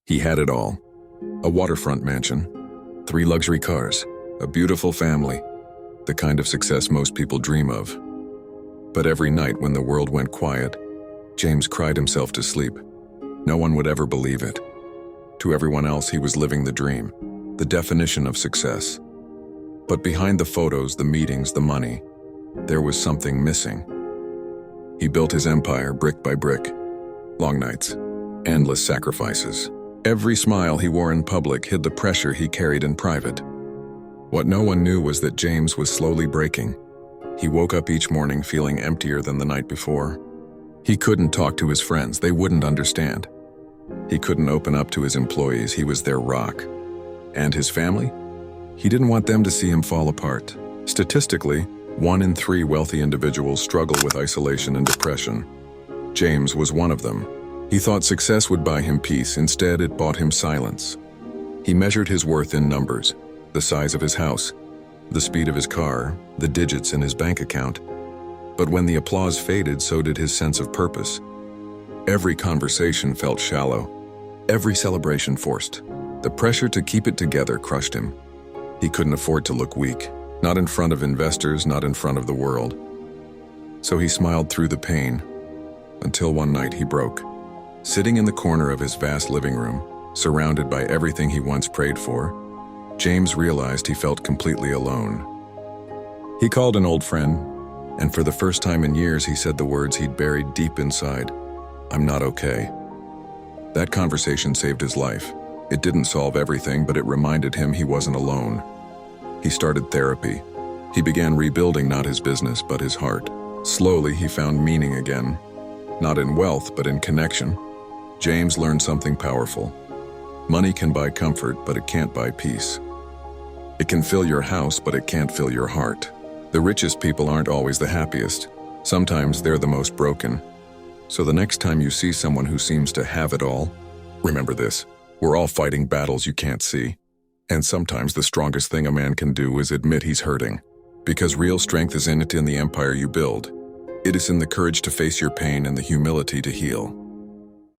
He had it all. A waterfront mansion, 3 luxury cars, a beautiful family, the kind of success most people dream of. But every night when the world went quiet, James cried himself to sleep. No one would ever believe it. To everyone else, he was living the dream, the definition of success. But behind the photos, the meetings, the money, there was something missing. He built his empire brick by brick. Long nights, endless sacrifices. Every smile he wore in public hid the pressure he carried in private. What no one knew was that James was slowly breaking. He woke up each morning feeling emptier than the night before. He couldn't talk to his friends, they wouldn't understand. He couldn't open up to his employees, he was their rock. And his family? He didn't want them to see him fall apart. Statistically, 1 in 3 wealthy individuals struggle with isolation and depression. James was one of them. He thought success would buy him peace, instead it bought him silence. He measured his worth in numbers, the size of his house, the speed of his car, the digits in his bank account. But when the applause faded, so did his sense of purpose. Every conversation felt shallow, every celebration forced. The pressure to keep it together crushed him. He couldn't afford to look weak, not in front of investors, not in front of the world. So he smiled through the pain, until one night he broke. Sitting in the corner of his vast living room, surrounded by everything he once prayed for, James realized he felt completely alone. He called an old friend, and for the first time in years he said the words he'd buried deep inside, "I'm not okay." That conversation saved his life. It didn't solve everything, but it reminded him he wasn't alone. He started therapy. He began rebuilding not his business, but his heart. Slowly, he found meaning again, not in wealth, but in connection. James learned something powerful. Money can buy comfort, but it can't buy peace. It can fill your house, but it can't fill your heart. The richest people aren't always the happiest. Sometimes they're the most broken. So the next time you see someone who seems to have it all, remember this: we're all fighting battles you can't see. And sometimes the strongest thing a man can do is admit he's hurting. Because real strength isn't in the empire you build. It is in the courage to face your pain and the humility to heal.